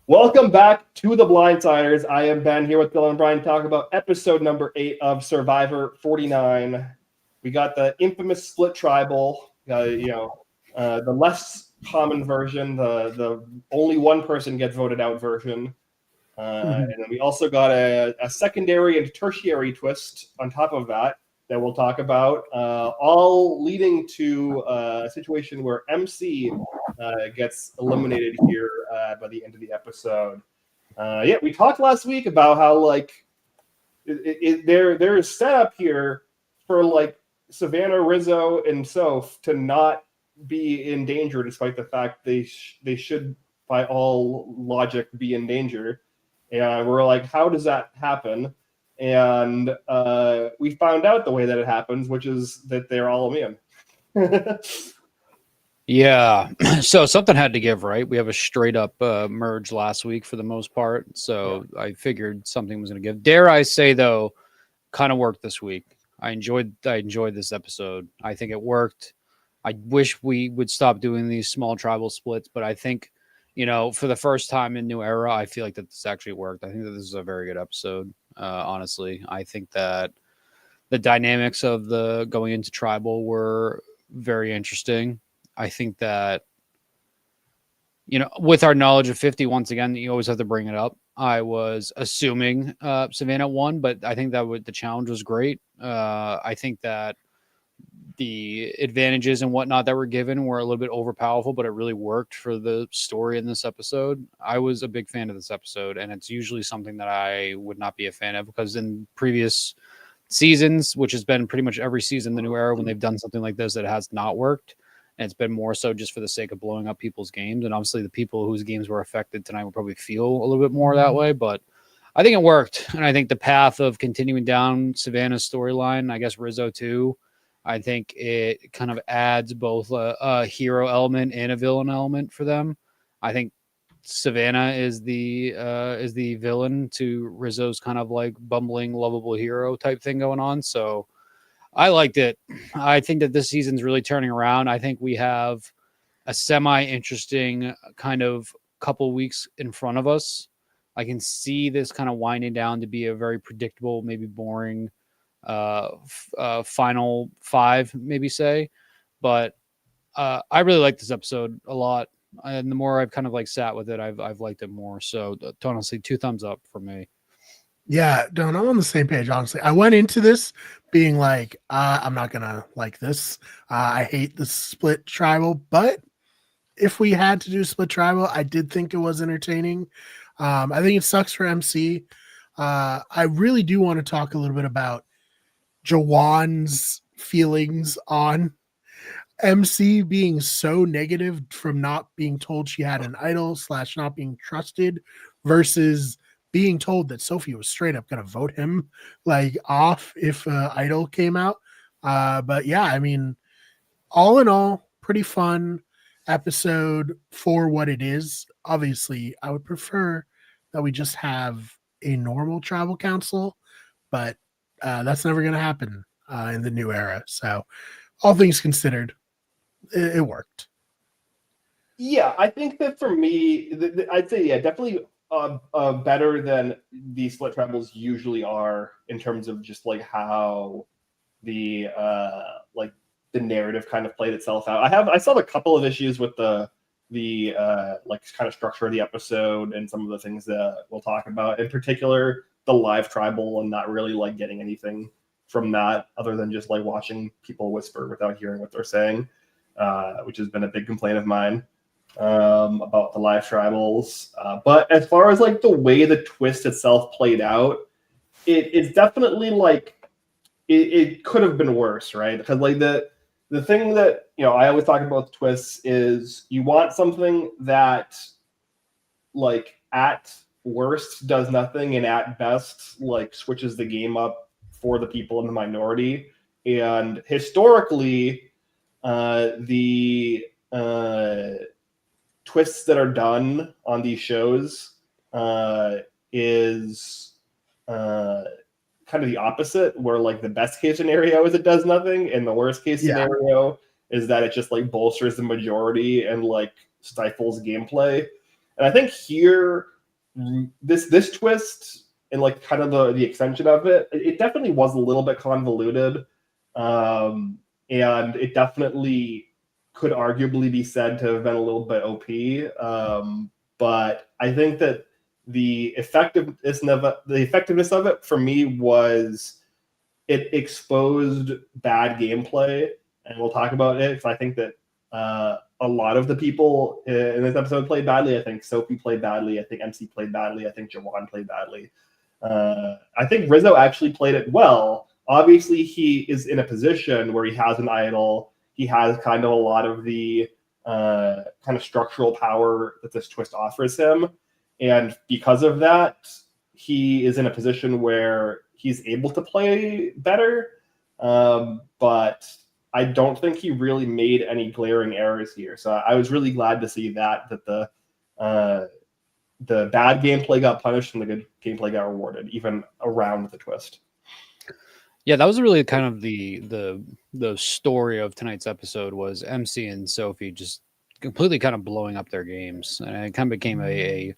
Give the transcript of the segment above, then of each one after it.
Welcome back to the Blindsiders. I am Ben here with Bill and Brian talking about episode number 8 of Survivor 49. We got the infamous split tribal, the less common version, the only one person gets voted out version. And then we also got a secondary and tertiary twist on top of that we'll talk about, all leading to a situation where MC gets eliminated here by the end of the episode. We talked last week about how there is set up here for Savannah, Rizzo, and Soph to not be in danger, despite the fact they should, by all logic, be in danger. And we're like, how does that happen? And we found out the way that it happens, which is that they're all immune. Yeah, so something had to give, right? We have a straight up merge last week for the most part, so yeah. I figured something was going to give. Dare I say, though, kind of worked this week. I enjoyed this episode. I think it worked. I wish we would stop doing these small tribal splits, but I think, for the first time in New Era, I feel like that this actually worked. I think that this is a very good episode. Honestly, I think that the dynamics of the going into tribal were very interesting. I think that, with our knowledge of 50, once again, you always have to bring it up. I was assuming Savannah won, but I think that the challenge was great. I think that the advantages and whatnot that were given were a little bit overpowerful, but it really worked for the story in this episode. I was a big fan of this episode, and it's usually something that I would not be a fan of, because in previous seasons, which has been pretty much every season, the New Era, when they've done something like this, it has not worked. And it's been more so just for the sake of blowing up people's games. And obviously the people whose games were affected tonight will probably feel a little bit more that way. But I think it worked. And I think the path of continuing down Savannah's storyline, I guess Rizzo too, I think it kind of adds both a hero element and a villain element for them. I think Savannah is the villain to Rizzo's kind of like bumbling, lovable hero type thing going on. So I liked it. I think that this season's really turning around. I think we have a semi-interesting kind of couple weeks in front of us. I can see this kind of winding down to be a very predictable, maybe boring final five, maybe say. But I really like this episode a lot. And the more I've kind of sat with it, I've liked it more. So honestly, 2 thumbs up for me. Yeah, Don, I'm on the same page, honestly. I went into this being like, I'm not going to like this. I hate the split tribal, but if we had to do split tribal, I did think it was entertaining. I think it sucks for MC. I really do want to talk a little bit about Jawan's feelings on MC being so negative from not being told she had an idol / not being trusted versus being told that Sophie was straight up going to vote him off if idol came out. But yeah, I mean, all in all, pretty fun episode for what it is. Obviously, I would prefer that we just have a normal tribal council, but that's never going to happen in the New Era. So all things considered, it worked. Yeah, I think that for me, I'd say, definitely better than the split tribals usually are in terms of just how the narrative kind of played itself out. I saw a couple of issues with the kind of structure of the episode and some of the things that we'll talk about, in particular the live tribal, and not really getting anything from that other than just watching people whisper without hearing what they're saying, which has been a big complaint of mine about the live tribals. But as far as the way the twist itself played out, it's definitely it could have been worse, right? Because the thing that I always talk about with twists is you want something that at worst does nothing and at best switches the game up for the people in the minority. And historically, the twists that are done on these shows is kind of the opposite, where the best case scenario is it does nothing, and the worst case scenario is that it just bolsters the majority and stifles gameplay. And I think here, this twist and like kind of the extension of it definitely was a little bit convoluted, and it definitely could arguably be said to have been a little bit OP. But I think that the effectiveness of it for me was it exposed bad gameplay, and we'll talk about it because I think that a lot of the people in this episode played badly. I think Sophie played badly. I think MC played badly. I think Jawan played badly. I think Rizzo actually played it well. Obviously, he is in a position where he has an idol. He has kind of a lot of the kind of structural power that this twist offers him. And because of that, he is in a position where he's able to play better. But I don't think he really made any glaring errors here. So I was really glad to see that the bad gameplay got punished and the good gameplay got rewarded, even around the twist. Yeah, that was really kind of the story of tonight's episode was MC and Sophie just completely kind of blowing up their games, and it kind of became a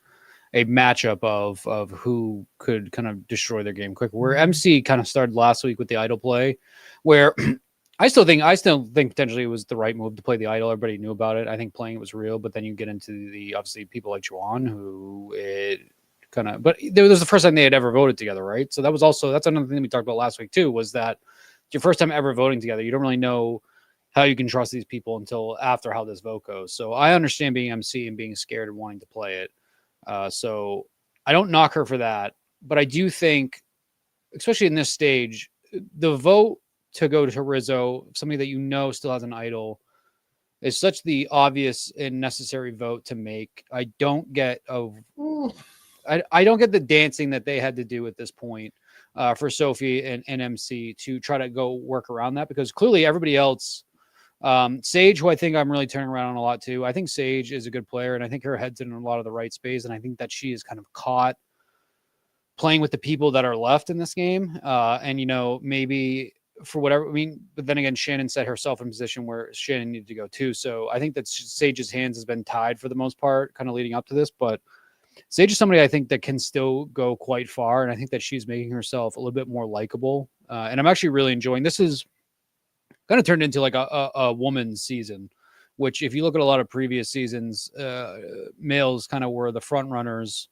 matchup of who could kind of destroy their game quicker. Where MC kind of started last week with the idol play, where I still think potentially it was the right move to play the idol. Everybody knew about it. I think playing it was real, but then you get into the obviously people like Juan who it kind of, but it was the first time they had ever voted together, right? So that's another thing we talked about last week too, was that it's your first time ever voting together. You don't really know how you can trust these people until after how this vote goes. So I understand being MC and being scared and wanting to play it. So I don't knock her for that, but I do think, especially in this stage, the vote to go to Rizzo, somebody that you know still has an idol, is such the obvious and necessary vote to make. I don't get I don't get the dancing that they had to do at this point for Sophie and MC to try to go work around that, because clearly everybody else, Sage, who I think I'm really turning around on a lot too. I think Sage is a good player, and I think her head's in a lot of the right space, and I think that she is kind of caught playing with the people that are left in this game. And, you know, maybe for whatever, I mean, but then again, Shannon set herself in a position where Shannon needed to go too. So I think that Sage's hands has been tied for the most part, kind of leading up to this, but Sage is somebody I think that can still go quite far. And I think that she's making herself a little bit more likable. And I'm actually really enjoying, this is kind of turned into like a woman's season, which if you look at a lot of previous seasons, males kind of were the front runners,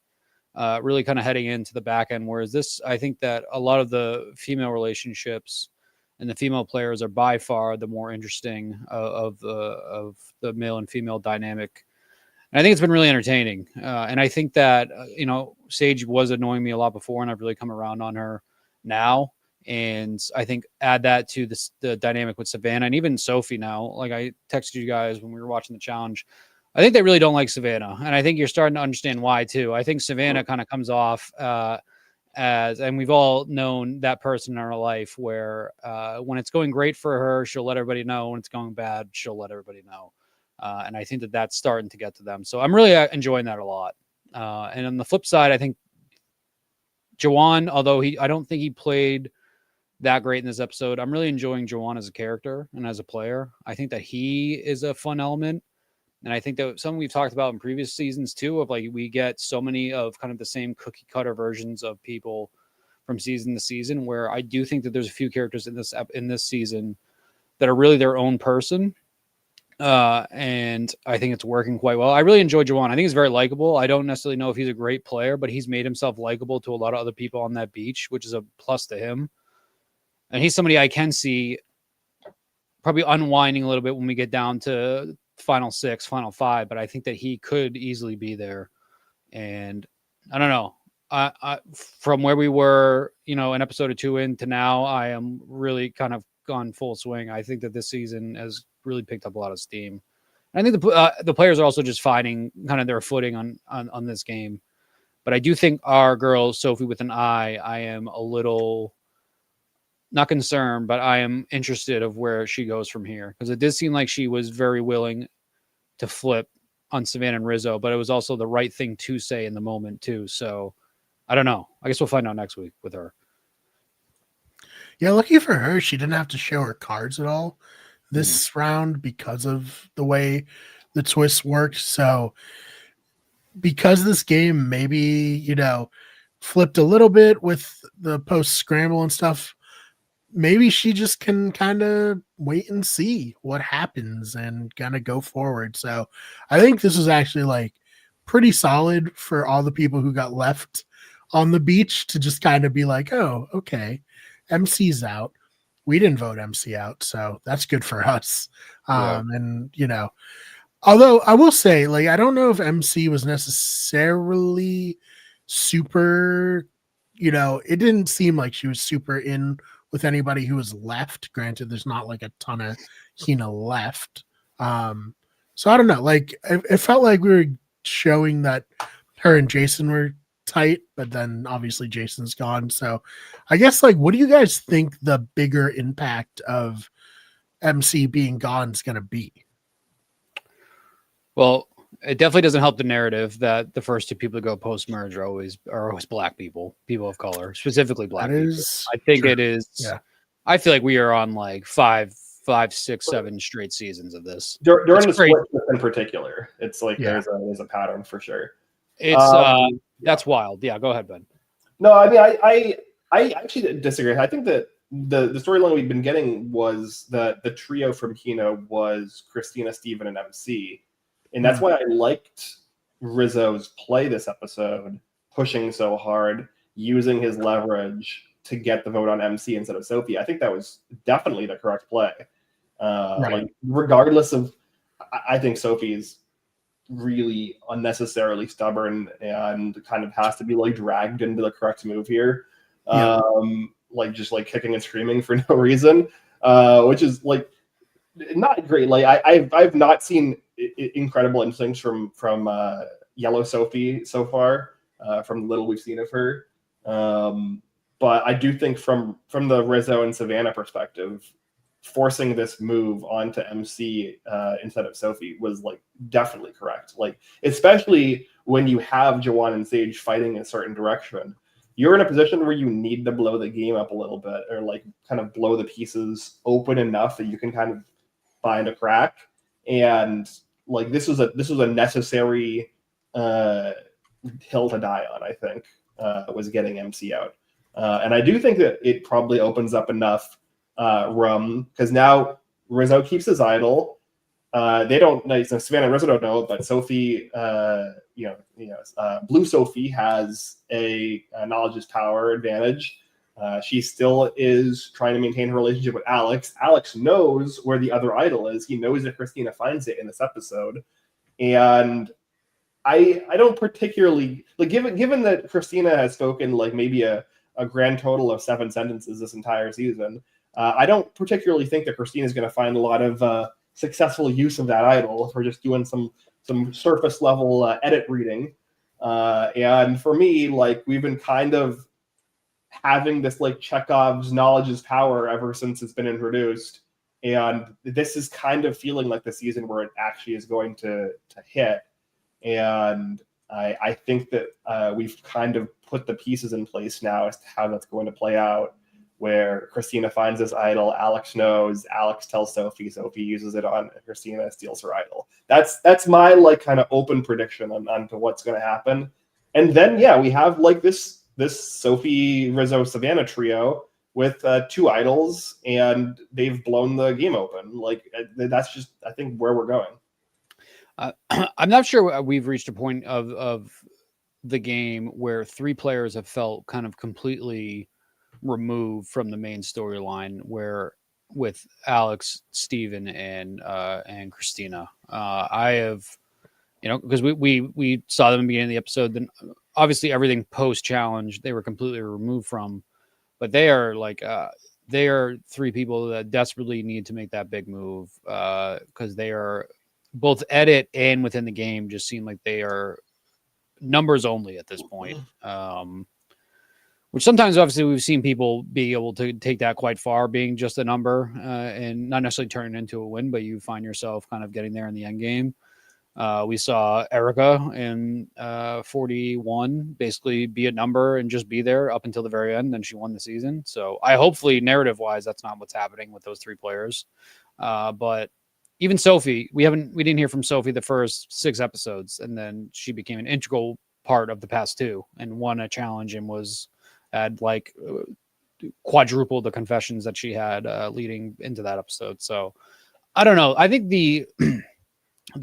really kind of heading into the back end. Whereas this, I think that a lot of the female relationships and the female players are by far the more interesting of the male and female dynamic. And I think it's been really entertaining. And I think that, you know, Sage was annoying me a lot before, and I've really come around on her now. And I think add that to the dynamic with Savannah and even Sophie now. Like I texted you guys when we were watching the challenge, I think they really don't like Savannah. And I think you're starting to understand why too. I think Savannah kind of comes off as, and we've all known that person in our life where when it's going great for her, she'll let everybody know. When it's going bad, she'll let everybody know. And I think that that's starting to get to them. So I'm really enjoying that a lot. And on the flip side, I think Jawan, although I don't think he played that great in this episode, I'm really enjoying Jawan as a character and as a player. I think that he is a fun element. And I think that something we've talked about in previous seasons too, of like, we get so many of kind of the same cookie cutter versions of people from season to season, where I do think that there's a few characters in this season that are really their own person. And I think it's working quite well. I really enjoy Jawan. I think he's very likable. I don't necessarily know if he's a great player, but he's made himself likable to a lot of other people on that beach, which is a plus to him. And he's somebody I can see probably unwinding a little bit when we get down to final 6, final 5, but I think that he could easily be there. And I don't know. I from where we were, you know, an episode or 2 in to now, I am really kind of gone full swing. I think that this season has really picked up a lot of steam. And I think the players are also just finding kind of their footing on this game. But I do think our girl, Sophie with an I am a little not concerned, but I am interested of where she goes from here, because it did seem like she was very willing to flip on Savannah and Rizzo, but it was also the right thing to say in the moment too. So I don't know. I guess we'll find out next week with her. Yeah, lucky for her, she didn't have to show her cards at all this round because of the way the twists worked. So because this game maybe, flipped a little bit with the post scramble and stuff, maybe she just can kind of wait and see what happens and kind of go forward. So I think this was actually like pretty solid for all the people who got left on the beach to just kind of be like, oh, okay, MC's out. We didn't vote MC out, so that's good for us. Yeah. And although I will say, like, I don't know if MC was necessarily super, it didn't seem like she was super in with anybody who was left. Granted, there's not like a ton of Hina left. So I don't know. Like, it felt like we were showing that her and Jason were tight, but then obviously Jason's gone. So I guess, like, what do you guys think the bigger impact of MC being gone is going to be? Well, it definitely doesn't help the narrative that the first two people to go post merge are always black people of color, specifically black people. I think true. it is. Yeah. I feel like we are on like 5, 6, 7 straight seasons of this. During the split in particular, it's like Yeah. there's a pattern for sure. It's that's wild. Yeah, go ahead, Ben. No, I mean I actually disagree. I think that the storyline we've been getting was that the trio from Hina was Christina, Steven, and MC. And that's why I liked Rizzo's play this episode, pushing so hard, using his leverage to get the vote on MC instead of Sophie. I think that was definitely the correct play. Right. Like, regardless of, I think Sophie's really unnecessarily stubborn and kind of has to be like dragged into the correct move here. Yeah. Like just like kicking and screaming for no reason, which is like not great. Like I've not seen incredible instincts from Yellow Sophie so far, from the little we've seen of her. But I do think from the Rizzo and Savannah perspective, forcing this move onto MC instead of Sophie was like definitely correct. Like, especially when you have Jawan and Sage fighting in a certain direction, you're in a position where you need to blow the game up a little bit, or like kind of blow the pieces open enough that you can kind of find a crack. And like this was a necessary hill to die on. I think was getting MC out, and I do think that it probably opens up enough room, because now Rizzo keeps his idol. They don't know, Savannah and Rizzo don't know, but Sophie, Blue Sophie has a knowledge is power advantage. She still is trying to maintain her relationship with Alex. Alex knows where the other idol is. He knows that Christina finds it in this episode. And I don't particularly like, given that Christina has spoken like maybe a grand total of 7 sentences this entire season. I don't particularly think that Christina is going to find a lot of successful use of that idol if we're just doing some surface level edit reading. And for me, like, we've been kind of having this like Chekhov's knowledge is power ever since it's been introduced. And this is kind of feeling like the season where it actually is going to hit. And I think that we've kind of put the pieces in place now as to how that's going to play out, where Christina finds this idol, Alex knows, Alex tells Sophie, Sophie uses it on Christina, steals her idol. That's my like kind of open prediction onto what's going to happen. And then, yeah, we have like this Sophie, Rizzo, Savannah trio with 2 idols, and they've blown the game open. Like, that's just, I think, where we're going. I'm not sure we've reached a point of the game where 3 players have felt kind of completely removed from the main storyline, where with Alex, Steven, and Christina. I have, because we saw them in the beginning of the episode, then obviously everything post challenge they were completely removed from, but they are like they are 3 people that desperately need to make that big move, because they are both edit and within the game just seem like they are numbers only at this point. Which sometimes, obviously, we've seen people be able to take that quite far, being just a number, and not necessarily turning into a win, but you find yourself kind of getting there in the end game. We saw Erica in 41 basically be a number and just be there up until the very end. Then she won the season. So hopefully narrative wise, that's not what's happening with those 3 players. But even Sophie, we didn't hear from Sophie the first 6 episodes, and then she became an integral part of the past 2 and won a challenge and had like quadruple the confessions that she had leading into that episode. So I don't know. I think the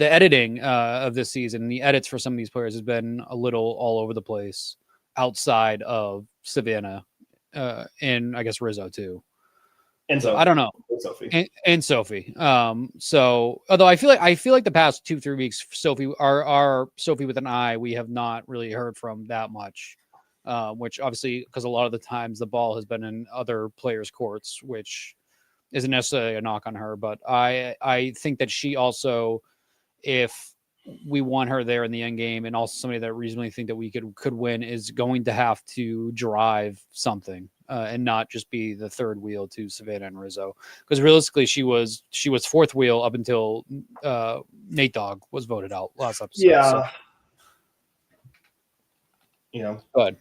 editing of this season, the edits for some of these players has been a little all over the place outside of Savannah and I guess Rizzo too. And so I don't know. Sophie. And Sophie. So although I feel like the past 2-3 weeks, Sophie, our Sophie with an I, we have not really heard from that much. Which obviously, because a lot of the times the ball has been in other players' courts, which isn't necessarily a knock on her. But I think that she also, if we want her there in the end game, and also somebody that reasonably think that we could win, is going to have to drive something and not just be the third wheel to Savannah and Rizzo. Because realistically, she was fourth wheel up until Nate Dogg was voted out last episode. Yeah. So. Go ahead.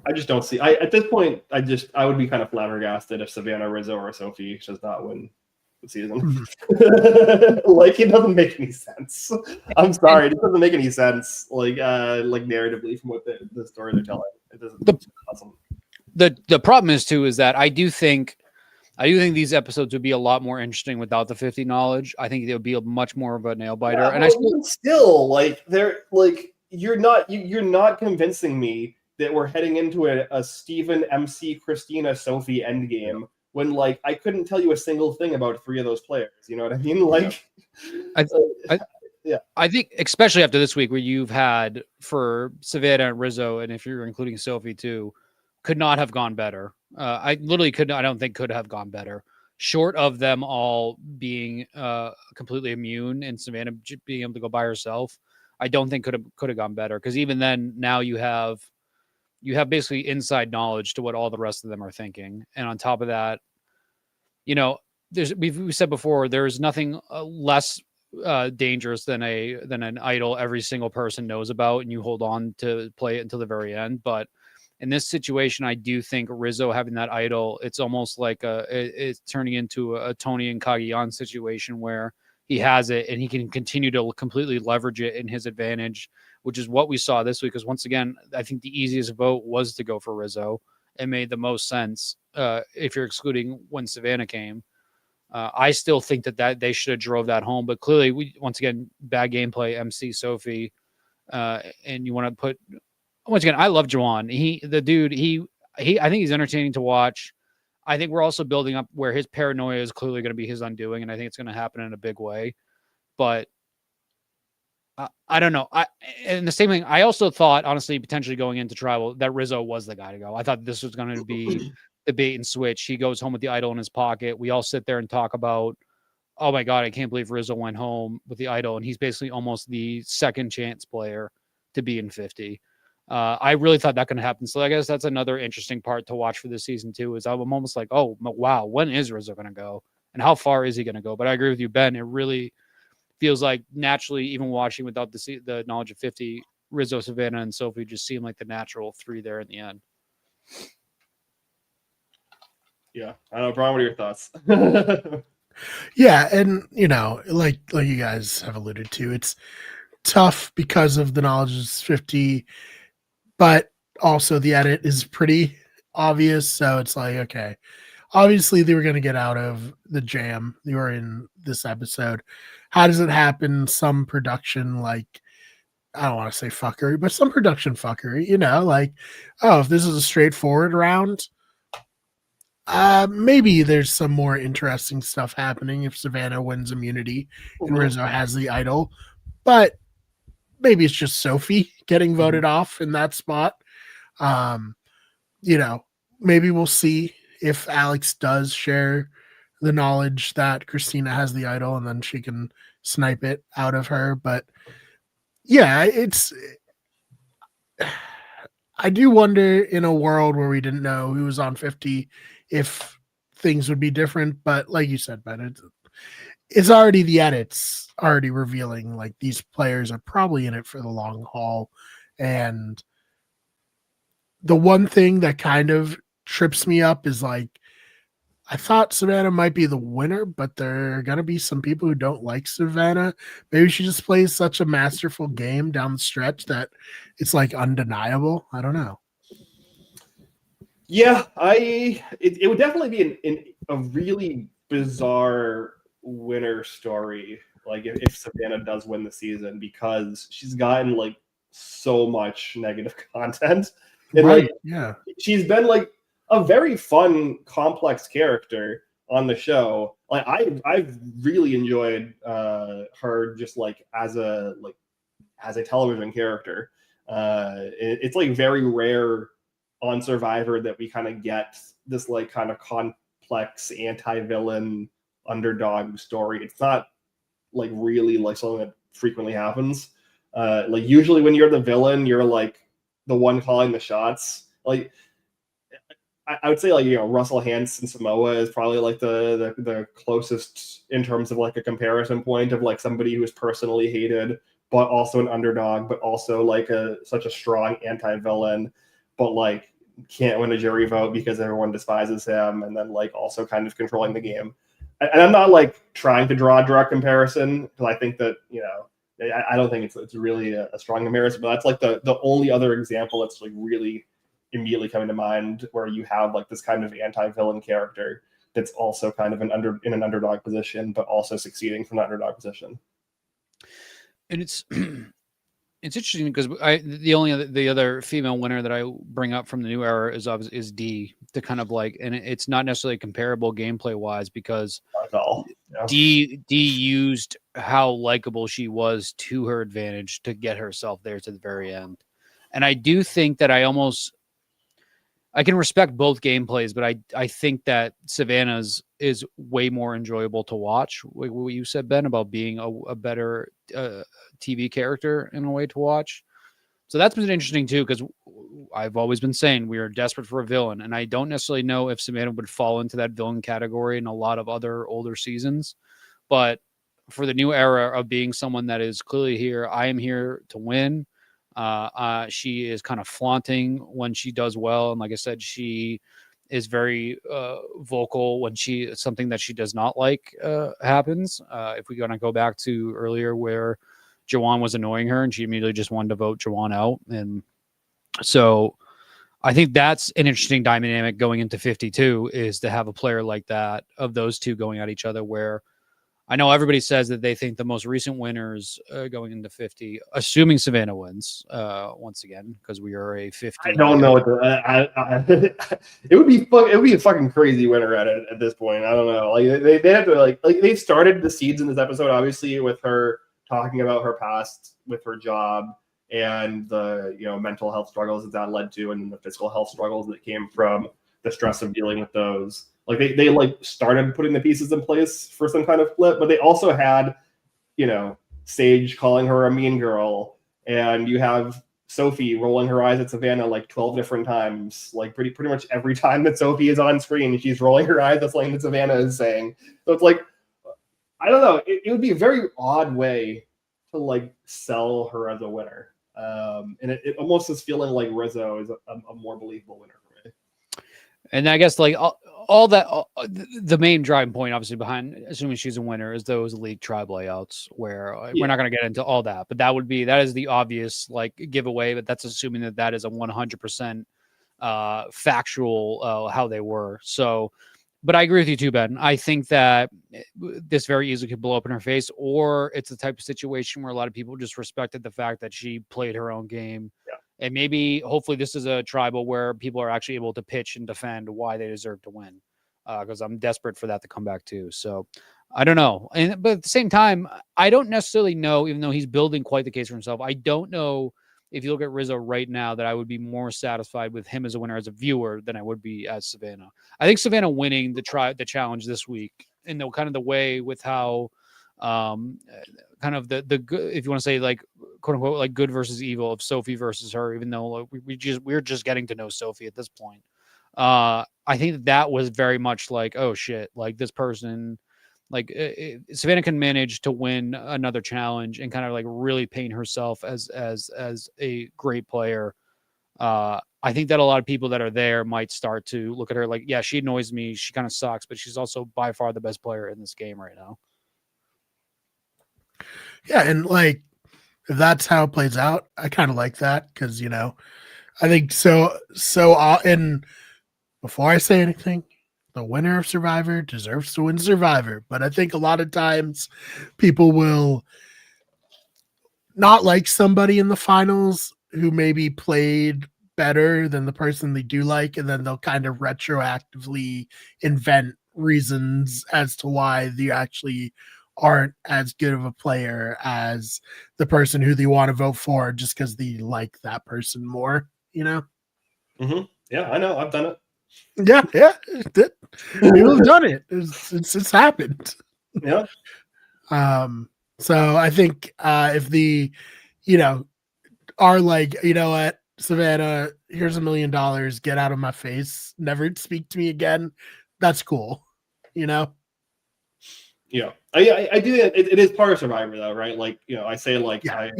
I just don't see. At this point, I would be kind of flabbergasted if Savannah, Rizzo, or Sophie does not win the season. Like, it doesn't make any sense. I'm sorry, it doesn't make any sense. Like narratively from what the story they're telling. It doesn't. Awesome. The problem is too is that I do think these episodes would be a lot more interesting without the 50 knowledge. I think it would be much more of a nail biter. Yeah, and I still like they're like you're not convincing me that we're heading into a Steven, MC, Christina, Sophie endgame when like I couldn't tell you a single thing about 3 of those players. You know what I mean? Like, I think especially after this week where you've had for Savannah and Rizzo, and if you're including Sophie too, could not have gone better. I literally could. I don't think could have gone better. Short of them all being completely immune and Savannah being able to go by herself, I don't think could have gone better. Because even then, now you have basically inside knowledge to what all the rest of them are thinking, and on top of that, we've said before, there's nothing less dangerous than an idol every single person knows about, and you hold on to play it until the very end. But in this situation, I do think Rizzo having that idol, it's almost like it's turning into a Tony and Cagayan situation where he has it and he can continue to completely leverage it in his advantage, which is what we saw this week. Because once again, I think the easiest vote was to go for Rizzo. It made the most sense if you're excluding when Savannah came. I still think that they should have drove that home, but clearly, once again, bad gameplay, MC, Sophie, and you want to put. Once again, I love Juwan. I think he's entertaining to watch. I think we're also building up where his paranoia is clearly going to be his undoing, and I think it's going to happen in a big way. But I don't know. And the same thing, I also thought, honestly, potentially going into Tribal, that Rizzo was the guy to go. I thought this was going to be the bait and switch. He goes home with the idol in his pocket. We all sit there and talk about, oh my God, I can't believe Rizzo went home with the idol. And he's basically almost the second chance player to be in 50. I really thought that could happen. So I guess that's another interesting part to watch for this season too, is I'm almost like, oh, wow, when is Rizzo going to go? And how far is he going to go? But I agree with you, Ben. It really feels like naturally, even watching without the knowledge of 50, Rizzo, Savannah, and Sophie just seem like the natural 3 there in the end. Yeah. I don't know, Brian, what are your thoughts? Yeah, and like you guys have alluded to, it's tough because of the knowledge of 50, but also the edit is pretty obvious. So it's like, okay, obviously they were going to get out of the jam they were in this episode. How does it happen? Some production, like, I don't want to say fuckery, but some production fuckery, like, oh, if this is a straightforward round, maybe there's some more interesting stuff happening if Savannah wins immunity and Rizzo has the idol, but maybe it's just Sophie getting voted off in that spot. Maybe we'll see if Alex does share the knowledge that Christina has the idol and then she can snipe it out of her. But yeah, I do wonder, in a world where we didn't know who was on 50, if things would be different. But like you said, Ben, it's already the edits already revealing like these players are probably in it for the long haul. And the one thing that kind of trips me up is like, I thought Savannah might be the winner, but there are going to be some people who don't like Savannah. Maybe she just plays such a masterful game down the stretch that it's like undeniable. I don't know. Yeah, it would definitely be a really bizarre winner story. Like if Savannah does win the season, because she's gotten like so much negative content, and Right. like Yeah. she's been like a very fun, complex character on the show. Like I've really enjoyed her just like as a television character. It's like very rare on Survivor that we kind of get this like kind of complex anti-villain underdog story. It's not like really like something that frequently happens. Like usually when you're the villain, you're like the one calling the shots. Like I would say like Russell Hanson Samoa is probably like the closest in terms of like a comparison point of like somebody who is personally hated but also an underdog, but also like such a strong anti-villain, but like can't win a jury vote because everyone despises him, and then like also kind of controlling the game. And I'm not like trying to draw a direct comparison because I think that I don't think it's really a strong comparison, but that's like the only other example that's like really immediately coming to mind where you have like this kind of anti-villain character that's also kind of in an underdog position, but also succeeding from an underdog position. And it's interesting because the other female winner that I bring up from the new era is D, to kind of like, and it's not necessarily comparable gameplay wise because Not at all. Yeah. D used how likable she was to her advantage to get herself there to the very end. And I do think that I can respect both gameplays, but I think that Savannah's is way more enjoyable to watch. What you said, Ben, about being a better TV character in a way to watch. So that's been interesting too, because I've always been saying we are desperate for a villain, and I don't necessarily know if Savannah would fall into that villain category in a lot of other older seasons. But for the new era of being someone that is clearly here, I am here to win. She is kind of flaunting when she does well, and like I said, she is very vocal when something that she does not like happens. If we're going to go back to earlier where Jawan was annoying her and she immediately just wanted to vote Jawan out, and so I think that's an interesting dynamic going into 52 is to have a player like that of those two going at each other, where I know everybody says that they think the most recent winners going into 50, assuming Savannah wins once again, because we are a 50. I don't know what it would be a fucking crazy winner at this point. I don't know. Like they have to like they started the seeds in this episode obviously with her talking about her past with her job and the mental health struggles that led to, and the physical health struggles that came from the stress of dealing with those. Like they like started putting the pieces in place for some kind of flip, but they also had, Sage calling her a mean girl, and you have Sophie rolling her eyes at Savannah like 12 different times. Like pretty much every time that Sophie is on screen, she's rolling her eyes at something that Savannah is saying. So it's like, I don't know. It would be a very odd way to like sell her as a winner. And it almost is feeling like Rizzo is a more believable winner for me. And I guess like all that, the main driving point, obviously, behind assuming she's a winner is those elite tribe layouts. Where we're not going to get into all that, but that is the obvious like giveaway. But that's assuming that is a 100% factual how they were. So, but I agree with you too, Ben. I think that this very easily could blow up in her face, or it's the type of situation where a lot of people just respected the fact that she played her own game. Yeah. And maybe, hopefully, this is a tribal where people are actually able to pitch and defend why they deserve to win. Because I'm desperate for that to come back too. So I don't know. But at the same time, I don't necessarily know, even though he's building quite the case for himself, I don't know if you look at Rizzo right now that I would be more satisfied with him as a winner as a viewer than I would be as Savannah. I think Savannah winning the challenge this week in the kind of the way with how kind of the good, if you want to say like quote unquote like good versus evil of Sophie versus her, even though we're just getting to know Sophie at this point. I think that was very much like, oh shit, like this person, like Savannah can manage to win another challenge and kind of like really paint herself as a great player. I think that a lot of people that are there might start to look at her like, yeah, she annoys me. She kind of sucks, but she's also by far the best player in this game right now. Yeah, and like if that's how it plays out, I kind of like that because I think so. And before I say anything, the winner of Survivor deserves to win Survivor. But I think a lot of times people will not like somebody in the finals who maybe played better than the person they do like, and then they'll kind of retroactively invent reasons as to why they actually aren't as good of a player as the person who they want to vote for just because they like that person more, Mm-hmm. Yeah, I know. I've done it. Yeah, people have done it. It's happened. Yeah. So I think if the, are like, what, Savannah, here's $1 million, get out of my face, never speak to me again. That's cool, Yeah, I do. It is part of Survivor, though, right? Like, I say, like, tongue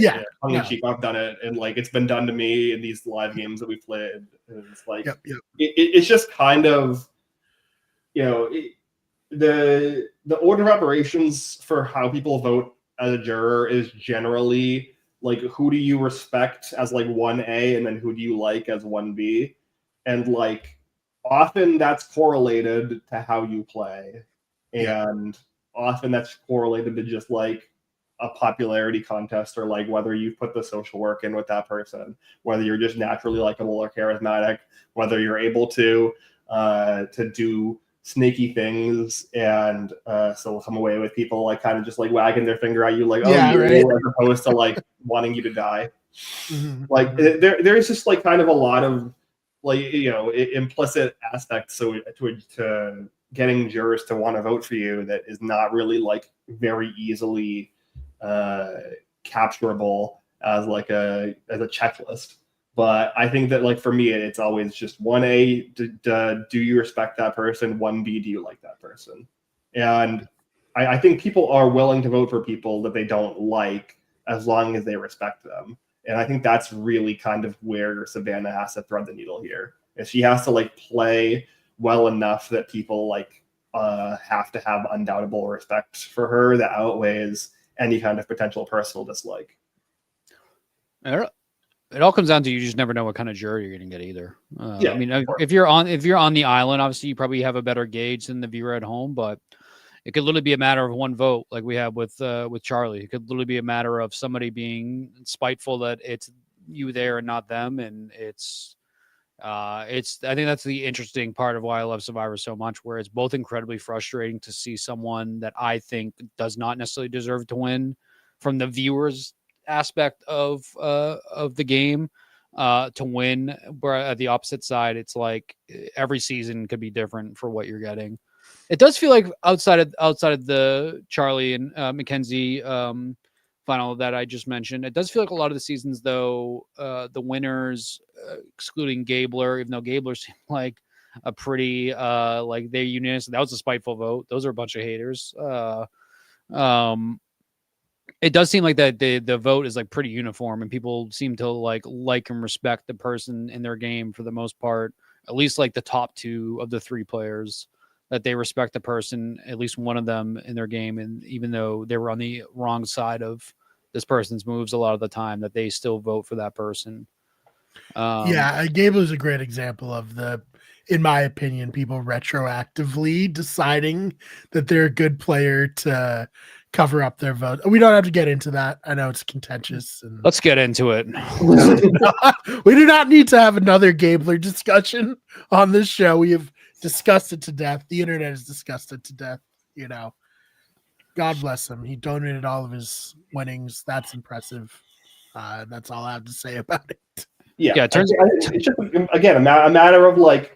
in cheek, I've done it, and like it's been done to me in these live games that we played. And it's like, yep. It's just kind of, the order of operations for how people vote as a juror is generally like, who do you respect as like 1A, and then who do you like as 1B, and like often that's correlated to how you play, and often that's correlated to just like a popularity contest, or like whether you put the social work in with that person, whether you're just naturally likable or charismatic, whether you're able to do sneaky things and still come away with people like kind of just like wagging their finger at you like, oh, yeah, right, as opposed to like wanting you to die. Mm-hmm. Like there's just like kind of a lot of like implicit aspects to getting jurors to want to vote for you that is not really like very easily capturable as like a checklist. But I think that like for me, it's always just 1A, do you respect that person? 1B, do you like that person? And I think people are willing to vote for people that they don't like as long as they respect them. And I think that's really kind of where Savannah has to thread the needle here. Is she has to like play well enough that people like have to have undoubtable respect for her that outweighs any kind of potential personal dislike. It all comes down to you just never know what kind of juror you're going to get either. I mean, if you're on the island, obviously you probably have a better gauge than the viewer at home, but it could literally be a matter of one vote, like we have with Charlie. It could literally be a matter of somebody being spiteful that it's you there and not them, and I think that's the interesting part of why I love Survivor so much, where it's both incredibly frustrating to see someone that I think does not necessarily deserve to win from the viewers aspect of the game to win, but at the opposite side, it's like every season could be different for what you're getting. It does feel like outside of the Charlie and Mackenzie final that I just mentioned, it does feel like a lot of the seasons, though, the winners, excluding Gabler, even though Gabler seemed like a pretty like they're unanimous. That was a spiteful vote. Those are a bunch of haters. It does seem like that the vote is like pretty uniform, and people seem to like and respect the person in their game for the most part. At least like the top two of the three players, that they respect the person, at least one of them in their game, and even though they were on the wrong side of this person's moves a lot of the time, that they still vote for that person. Gable is a great example of in my opinion, people retroactively deciding that they're a good player to cover up their vote. We don't have to get into that. I know it's contentious. Let's get into it. We do not need to have another Gabler discussion on this show. We have discussed it to death. The internet has discussed it to death. God bless him. He donated all of his winnings. That's impressive. That's all I have to say about it. Yeah. It's just, again, a matter of like,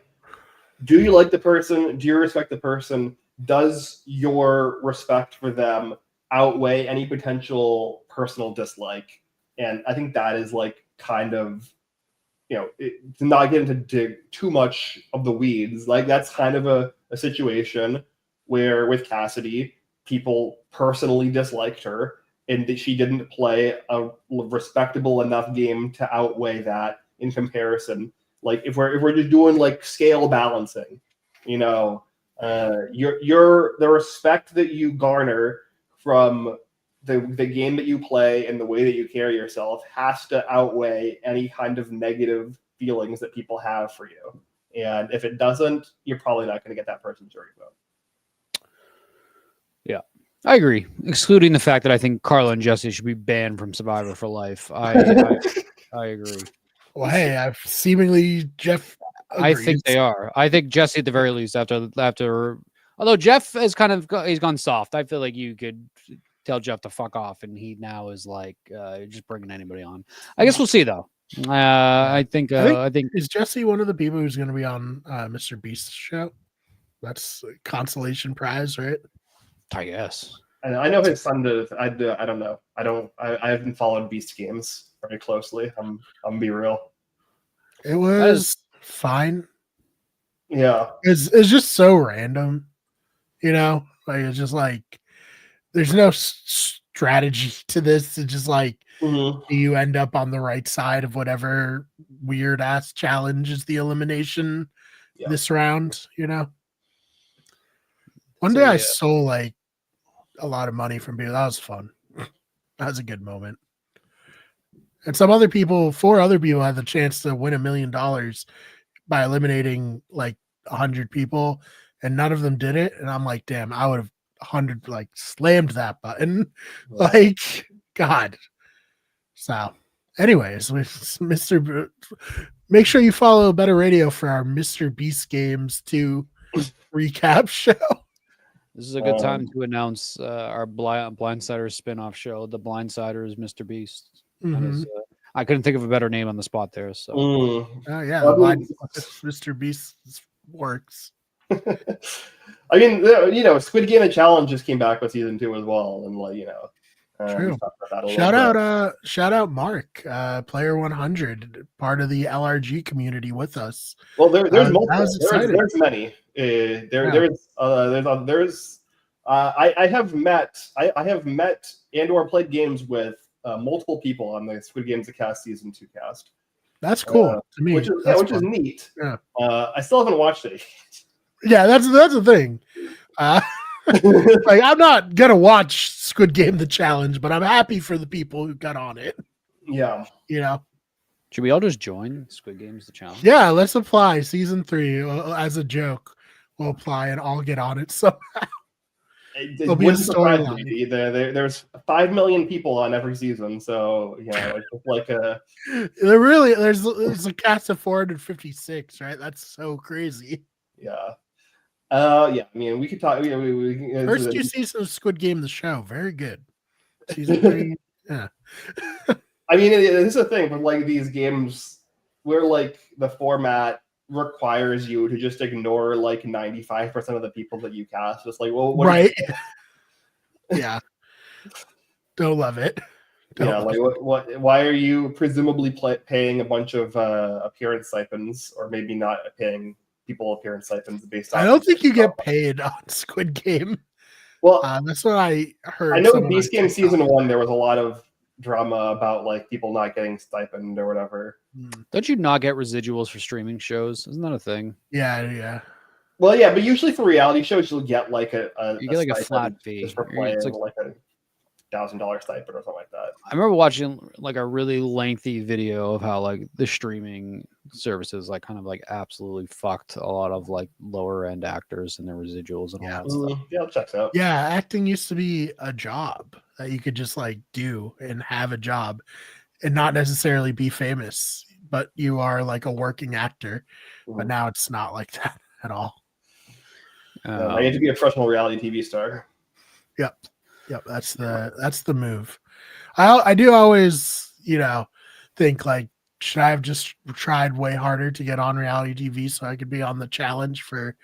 do you like the person? Do you respect the person? Does your respect for them outweigh any potential personal dislike? And I think that is like kind of, to not get into too much of the weeds, like that's kind of a situation where with Cassidy, people personally disliked her and that she didn't play a respectable enough game to outweigh that in comparison. Like if we're just doing like scale balancing, you know, the respect that you garner from the game that you play and the way that you carry yourself has to outweigh any kind of negative feelings that people have for you. And if it doesn't, you're probably not going to get that person's jury vote. Yeah, I agree. Excluding the fact that I think Carla and Jesse should be banned from Survivor for life. I agree. Well, hey, I've seemingly Jeff. I think they are. I think Jesse at the very least after. Although Jeff has he's gone soft. I feel like you could tell Jeff to fuck off, and he now is like just bringing anybody on. I guess we'll see though. I think is Jesse one of the people who's going to be on Mr. Beast's show? That's a consolation prize, right? I guess. And I know his son does. I don't know. I haven't followed Beast games very closely. I'm gonna be real. It was fine. Yeah, it's just so random, you know. Like it's just like there's no strategy to this. It's just like you end up on the right side of whatever weird ass challenge is the elimination this round. You know. One day I stole like a lot of money from people. That was fun. That was a good moment. And 4 other people had the chance to win $1 million by eliminating like 100 people, and none of them did it. And I'm like, damn, I would have 100 like slammed that button. Like, God. So, anyways, make sure you follow Better Radio for our Mr. Beast Games 2 recap show. This is a good time to announce our Blindsiders spin-off show, The Blindsiders Mr. Beast. Mm-hmm. I couldn't think of a better name on the spot there. So, oh yeah, Mr. Beast works. I mean, you know, Squid Game and Challenge just came back with season 2 as well, and like, you know, true. Shout out Mark, Player 100, part of the LRG community with us. Well, there's multiple. There's many. I have met and or played games with multiple people on the Squid Games The Cast season 2 cast. That's cool to me. Which is neat. Yeah. I still haven't watched it. Yeah, that's the thing. Like I'm not gonna watch Squid Game The Challenge, but I'm happy for the people who got on it. Yeah, you know. Should we all just join Squid Games The Challenge? Yeah, let's apply season 3 as a joke. We'll apply and I'll get on it somehow. It wouldn't surprise me. There's 5 million people on every season, so you know, it's just like a. There's a cast of 456, right? That's so crazy. Yeah. Yeah. I mean, we could talk. First 2 seasons of Squid Game the show, very good. Season 3, yeah. I mean, this is the thing, but like these games, where like the format requires you to just ignore like 95% of the people that you cast. Just like, well, right? Yeah. Don't love it. What? Why are you presumably paying a bunch of appearance stipends, or maybe not paying people appearance stipends based on? I don't think you get paid on Squid Game. Well, that's what I heard. I know Beast Game season 1, there was a lot of drama about like people not getting stipend or whatever. Don't you not get residuals for streaming shows? Isn't that a thing? Yeah. Well, yeah, but usually for reality shows, you'll get like a flat fee just for playing, like a $1,000 stipend or something like that. I remember watching like a really lengthy video of how like the streaming services like kind of like absolutely fucked a lot of like lower end actors and their residuals and all that stuff. Yeah, it checks out. Yeah, acting used to be a job that you could just like do and have a job and not necessarily be famous, but you are like a working actor. But now it's not like that at all. I need to be a professional reality TV star. Yep, that's the move. I do always, you know, think like, should I have just tried way harder to get on reality TV so I could be on the challenge for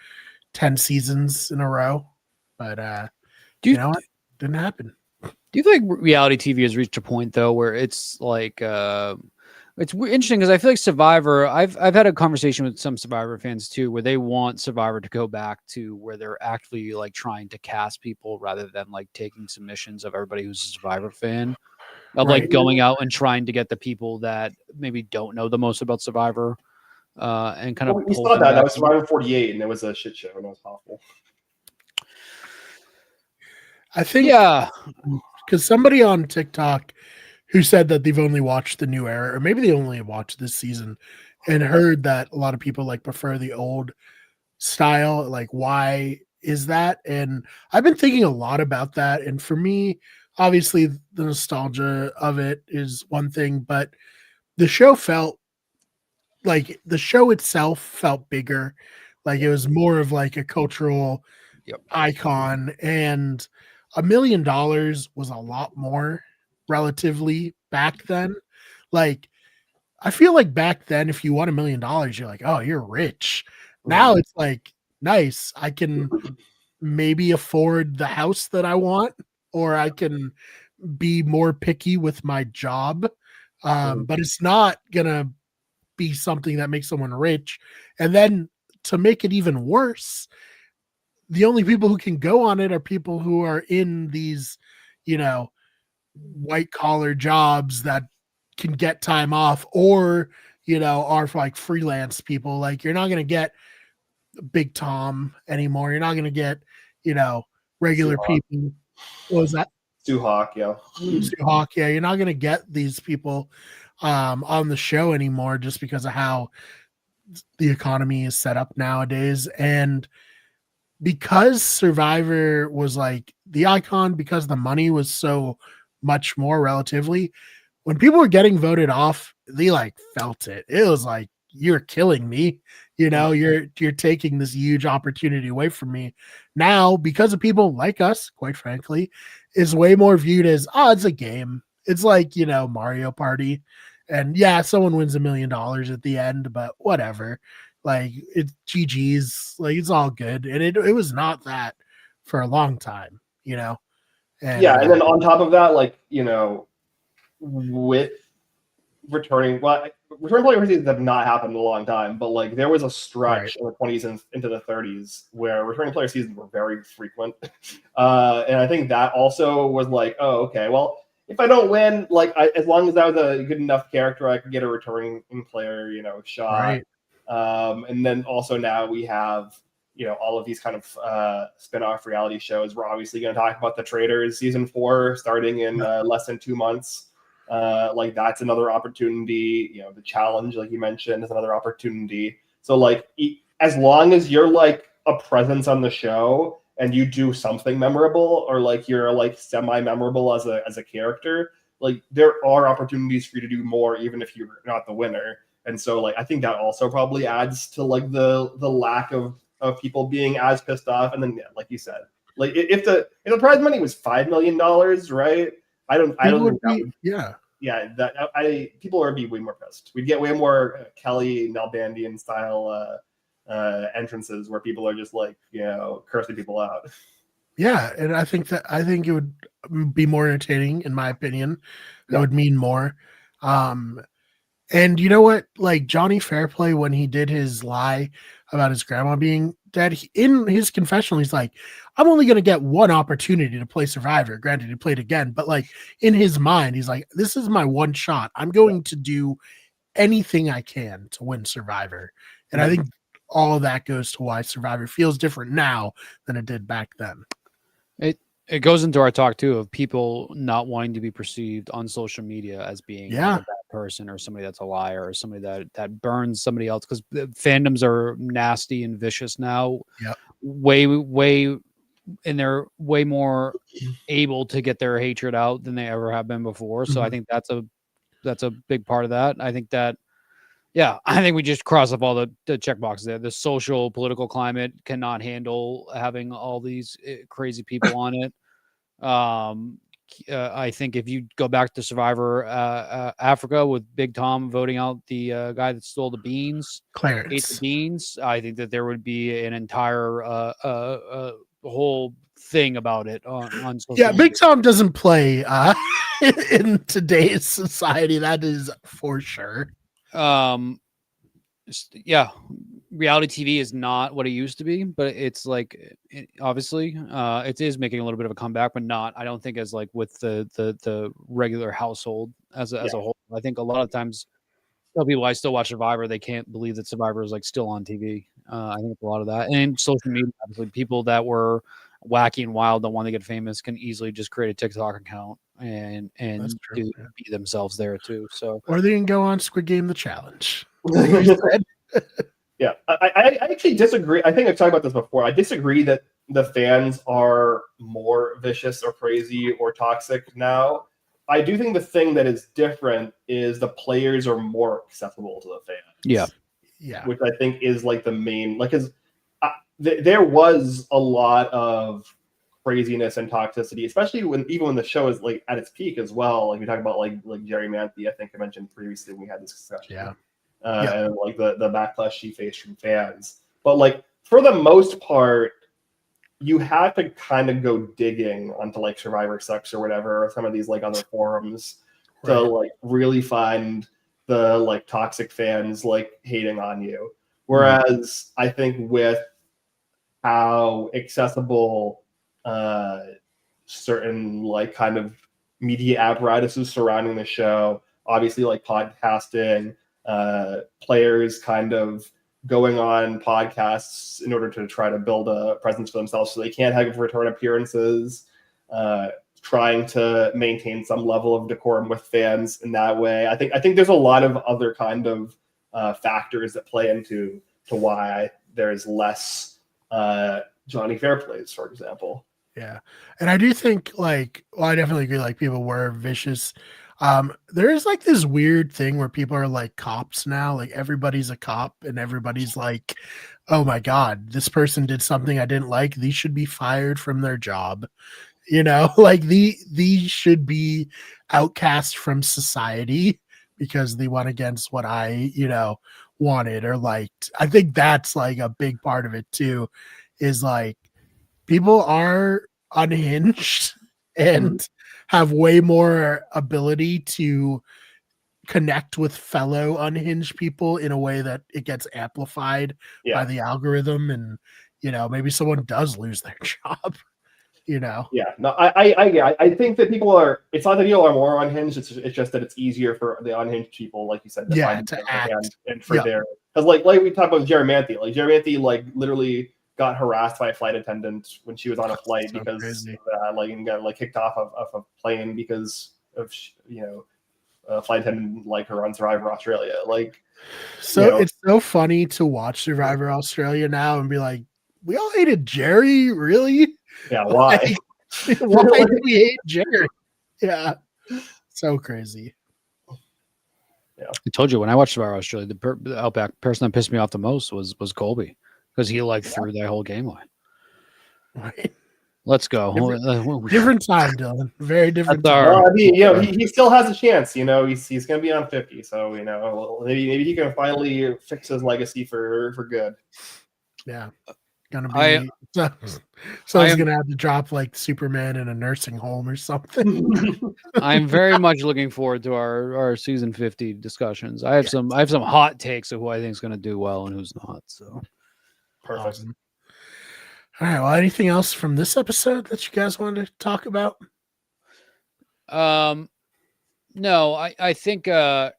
10 seasons in a row? But you know what? Didn't happen. Do you think reality TV has reached a point though where it's like it's interesting because I feel like Survivor, I've had a conversation with some Survivor fans too, where they want Survivor to go back to where they're actually like trying to cast people rather than like taking submissions of everybody who's a Survivor fan, of like going out and trying to get the people that maybe don't know the most about Survivor and kind of we pull saw them that. That back was Survivor 48, and it was a shit show, and it was awful. I think Yeah, because somebody on TikTok who said that they've only watched the new era, or maybe they only watched this season, and heard that a lot of people like prefer the old style. Like, why is that? And I've been thinking a lot about that. And for me, obviously, the nostalgia of it is one thing, but the show felt like the show itself felt bigger. Like it was more of like a cultural Yep. icon, and $1 million was a lot more relatively back then. Like I feel like back then, if you won $1 million, you're like, oh, you're rich. Now it's like, nice. I can maybe afford the house that I want, or I can be more picky with my job. But it's not gonna be something that makes someone rich. And then to make it even worse, the only people who can go on it are people who are in these, you know, white collar jobs that can get time off, or are like freelance people. Like you're not going to get Big Tom anymore. You're not going to get regular people. What was that? Stu Hawk, yeah. Stu Hawk, yeah. You're not going to get these people on the show anymore, just because of how the economy is set up nowadays. And because Survivor was like the icon, because the money was so much more relatively, when people were getting voted off, they like felt it. It was like, you're killing me. You're taking this huge opportunity away from me. Now, because of people like us, quite frankly, is way more viewed as, oh, it's a game. It's like, Mario Party. And yeah, someone wins $1 million at the end, but whatever. Like it's GG's, like it's all good. And it was not that for a long time. And Yeah, and then on top of that, like, with returning player seasons have not happened in a long time, but like there was a stretch in the 20s and into the 30s where returning player seasons were very frequent. And I think that also was like, oh, okay, well, if I don't win, like as long as I was a good enough character, I could get a returning player, shot. Right. And then also now we have all of these kind of spin-off reality shows. We're obviously going to talk about The Traitors season 4 starting in less than 2 months. Like that's another opportunity. The challenge, like you mentioned, is another opportunity. So like as long as you're like a presence on the show and you do something memorable, or like you're like semi-memorable as a character, like there are opportunities for you to do more even if you're not the winner. And so like I think that also probably adds to like the lack of people being as pissed off. And then like you said, like if the prize money was $5 million, right? I don't think that would, yeah, that people would be way more pissed. We'd get way more Kelly Nalbandian style entrances where people are just like cursing people out. Yeah, and I think it would be more entertaining, in my opinion. That would mean more. And you know what? Like Johnny Fairplay, when he did his lie about his grandma being dead, in his confessional, he's like, I'm only going to get one opportunity to play Survivor. Granted, he played again, but like in his mind, he's like, this is my one shot. I'm going to do anything I can to win Survivor. And I think all of that goes to why Survivor feels different now than it did back then. It goes into our talk too of people not wanting to be perceived on social media as being like a bad person or somebody that's a liar or somebody that burns somebody else, because fandoms are nasty and vicious now. Yeah, way, and they're way more able to get their hatred out than they ever have been before. So I think that's a big part of that. I think that. Yeah, I think we just cross up all the check boxes there. The social, political climate cannot handle having all these crazy people on it. I think if you go back to Survivor Africa with Big Tom voting out the guy that stole the beans, Clarence ate the beans, I think that there would be an entire whole thing about it on social media. Big Tom doesn't play in today's society. That is for sure. Reality TV is not what it used to be, but it's like obviously it is making a little bit of a comeback, but not, I don't think, as like with the regular household as a whole. I think a lot of times tell people I still watch Survivor, they can't believe that Survivor is like still on TV. I think it's a lot of that, and social media. Obviously, people that were wacky and wild that want to get famous can easily just create a TikTok account and That's true, be themselves there too. So, or they can go on Squid Game the challenge. Like you said. Yeah, I actually disagree. I think I've talked about this before. I disagree that the fans are more vicious or crazy or toxic now. I do think the thing that is different is the players are more accessible to the fans. Yeah. Which I think is like the main, like, because there was a lot of craziness and toxicity, especially even when the show is like at its peak as well. Like we talk about like Jerry Manthey, I think I mentioned previously when we had this discussion. Yeah. And like the backlash she faced from fans. But like for the most part, you have to kind of go digging onto like Survivor Sucks or whatever, or some of these like other forums to like really find the like toxic fans like hating on you. Whereas I think with how accessible certain like kind of media apparatuses surrounding the show, obviously like podcasting, players kind of going on podcasts in order to try to build a presence for themselves so they can't have return appearances, trying to maintain some level of decorum with fans in that way. I think there's a lot of other kind of factors that play into why there's less Johnny Fairplays, for example. Yeah. And I do think like, well, I definitely agree, like people were vicious. There is like this weird thing where people are like cops now, like everybody's a cop and everybody's like, oh my God, this person did something I didn't like. These should be fired from their job. You know, like these should be outcast from society because they went against what I, wanted or liked. I think that's like a big part of it too, is like people are unhinged and have way more ability to connect with fellow unhinged people in a way that it gets amplified by the algorithm. And, maybe someone does lose their job, Yeah, no, I think that people are, it's not that people are more unhinged. It's just that it's easier for the unhinged people, like you said, to find to act and for their, because like we talked about Jerry Manthey, like Jerry Manthey, like literally got harassed by a flight attendant when she was on a flight because and got like kicked off of a plane because of a flight attendant like her on Survivor Australia. Like, so it's so funny to watch Survivor Australia now and be like, we all hated Jerry, really? Yeah, why? Like, why do we hate Jerry? Yeah, so crazy. Yeah, I told you when I watched Survivor Australia, the Outback person that pissed me off the most was Colby. Because he threw that whole game away. Right. Let's go. Different time, Dylan. Very different time. Well, I mean, he still has a chance. He's going to be on 50. So maybe he can finally fix his legacy for good. Yeah, gonna be. So he's gonna have to drop like Superman in a nursing home or something. I'm very much looking forward to our season 50 discussions. I have some hot takes of who I think is going to do well and who's not. So. Perfect. Awesome. All right. Well, anything else from this episode that you guys wanted to talk about? No, I think kind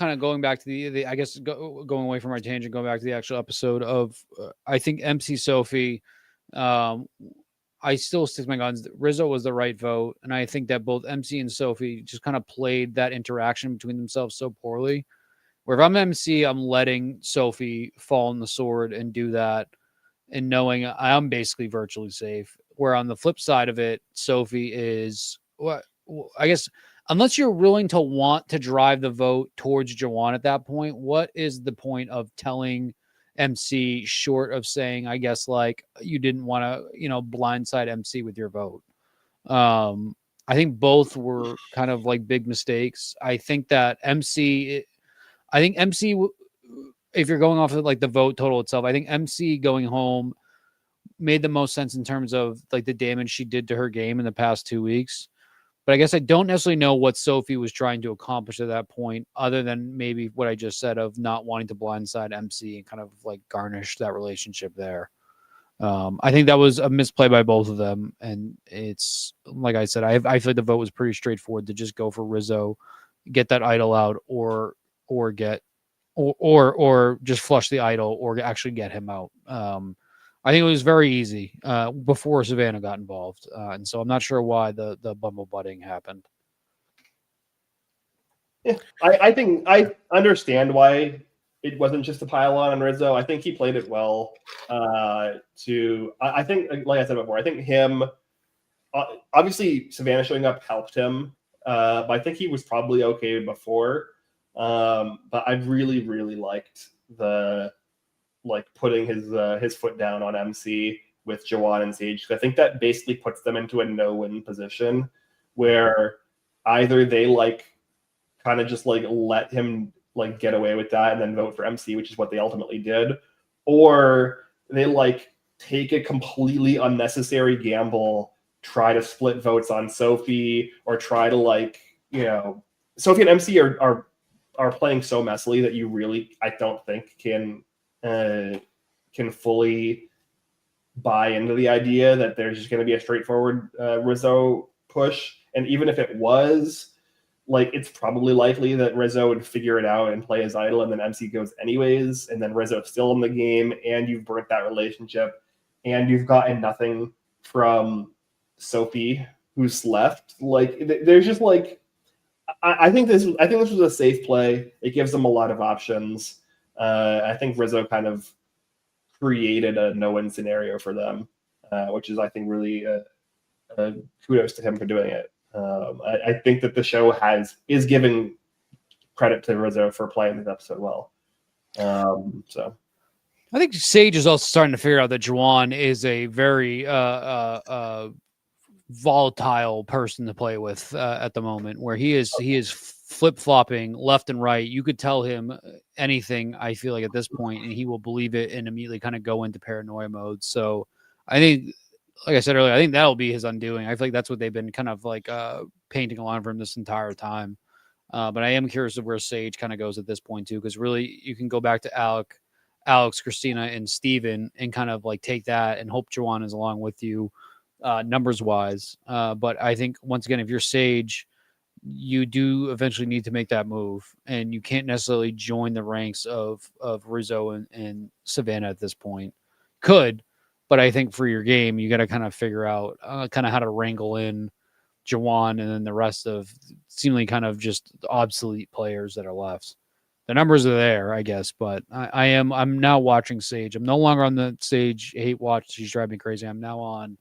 of going back to the I guess going away from our tangent, going back to the actual episode of I think MC Sophie. I still stick to my guns. Rizzo was the right vote, and I think that both MC and Sophie just kind of played that interaction between themselves so poorly. Where if I'm MC, I'm letting Sophie fall on the sword and do that and knowing I'm basically virtually safe. Where on the flip side of it, Sophie is, I guess, unless you're willing to want to drive the vote towards Jawan at that point, what is the point of telling MC short of saying, I guess, like you didn't want to, blindside MC with your vote? I think both were kind of like big mistakes. I think MC, if you're going off of like the vote total itself, I think MC going home made the most sense in terms of like the damage she did to her game in the past 2 weeks. But I guess I don't necessarily know what Sophie was trying to accomplish at that point, other than maybe what I just said of not wanting to blindside MC and kind of like garnish that relationship there. I think that was a misplay by both of them. And it's like I said, I feel like the vote was pretty straightforward to just go for Rizzo, get that idol out, or or get or just flush the idol or actually get him out. I think it was very easy before Savannah got involved, and so I'm not sure why the bumble butting happened. Yeah, I think I understand why it wasn't just a pile on Rizzo. I think he played it well. I think, like I said before, I think him. Obviously, Savannah showing up helped him, but I think he was probably okay before. But I really, really liked the putting his foot down on MC with Jawan and Sage. I think that basically puts them into a no-win position where either they kind of just let him get away with that and then vote for MC, which is what they ultimately did, or they take a completely unnecessary gamble, try to split votes on Sophie, or try to Sophie and MC are playing so messily that you really, I don't think, can fully buy into the idea that there's just going to be a straightforward Rizzo push. And even if it was, it's probably likely that Rizzo would figure it out and play his idol, and then MC goes anyways, and then Rizzo's still in the game, and you've burnt that relationship, and you've gotten nothing from Sophie, who's left. There's just I think this was a safe play. It gives them a lot of options. I think Rizzo kind of created a no-win scenario for them, which is, I think, really kudos to him for doing it. I think that the show is giving credit to Rizzo for playing this episode well. So I think Sage is also starting to figure out that Juwan is a very volatile person to play with at the moment, where he is flip-flopping left and right. You could tell him anything, I feel like, at this point, and he will believe it and immediately kind of go into paranoia mode. So I think, like I said earlier, I think that'll be his undoing. I feel like that's what they've been kind of painting along for him this entire time. But I am curious of where Sage kind of goes at this point too, because really you can go back to Alex, Christina, and Steven and kind of take that and hope Juwan is along with you numbers wise. But I think, once again, if you're Sage, you do eventually need to make that move, and you can't necessarily join the ranks of Rizzo and Savannah at this point. Could, but I think for your game, you got to kind of figure out kind of how to wrangle in Jawan and then the rest of seemingly kind of just obsolete players that are left. The numbers are there, I guess, but I'm now watching Sage. I'm no longer on the Sage hate watch. She's driving me crazy. I'm now on.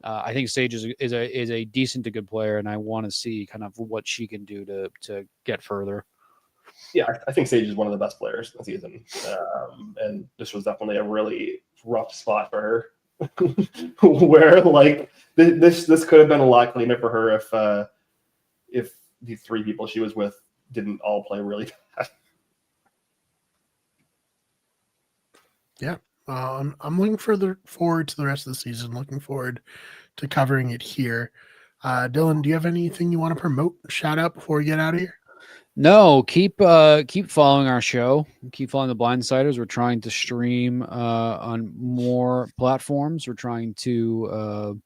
I think Sage is a decent to good player, and I want to see kind of what she can do to get further. Yeah, I think Sage is one of the best players in the season, and this was definitely a really rough spot for her, where this could have been a lot cleaner for her if the three people she was with didn't all play really bad. Yeah, I'm looking forward to the rest of the season. Looking forward to covering it here. Dylan, do you have anything you want to promote, shout out before we get out of here? No, keep following our show. Keep following the Blindsiders. We're trying to stream on more platforms. We're trying to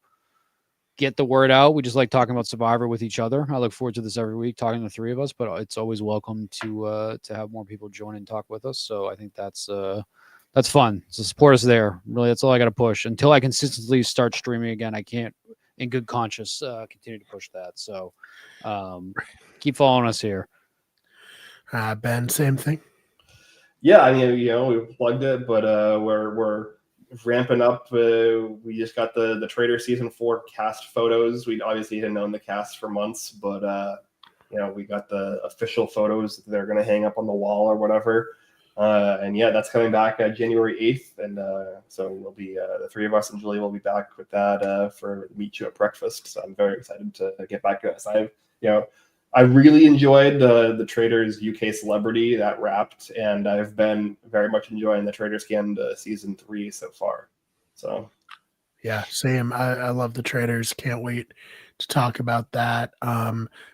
get the word out. We just like talking about Survivor with each other. I look forward to this every week, talking to the three of us. But it's always welcome to have more people join and talk with us. So I think that's fun. So support us there. Really, that's all I got to push. Until I consistently start streaming again, I can't, in good conscience, continue to push that. So keep following us here. Ben, same thing. Yeah, I mean, we plugged it, but we're ramping up. We just got the Trader Season 4 cast photos. We obviously had known the cast for months, but we got the official photos that they're going to hang up on the wall or whatever. And yeah, that's coming back January 8th. And so we'll be, the three of us and Julie will be back with that for Meet You at Breakfast. So I'm very excited to get back to this. I really enjoyed the Traders UK Celebrity that wrapped, and I've been very much enjoying the Traders Scanned Season 3 so far. So, yeah, same. I love the Traders. Can't wait to talk about that.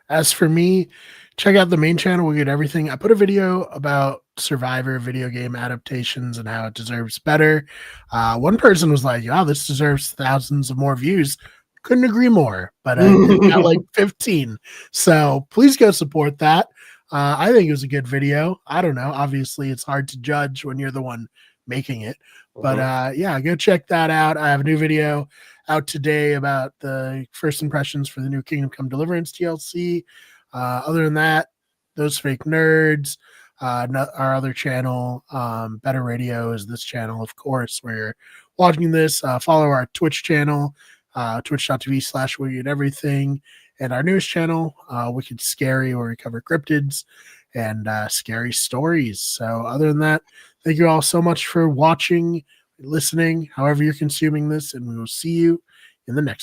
As for me, check out the main channel. We get everything. I put a video about Survivor video game adaptations and how it deserves better. One person was like, "Wow, this deserves thousands of more views." Couldn't agree more, but I got like 15. So please go support that. I think it was a good video. I don't know. Obviously, it's hard to judge when you're the one making it. But yeah, go check that out. I have a new video out today about the first impressions for the new Kingdom Come Deliverance DLC. Other than that, Those Fake Nerds, our other channel, Better Radio is this channel, of course, where you're watching this. Follow our Twitch channel, twitch.tv/WickedEverything, and our newest channel, Wicked Scary, where we cover cryptids and scary stories. So other than that, thank you all so much for watching, listening, however you're consuming this, and we will see you in the next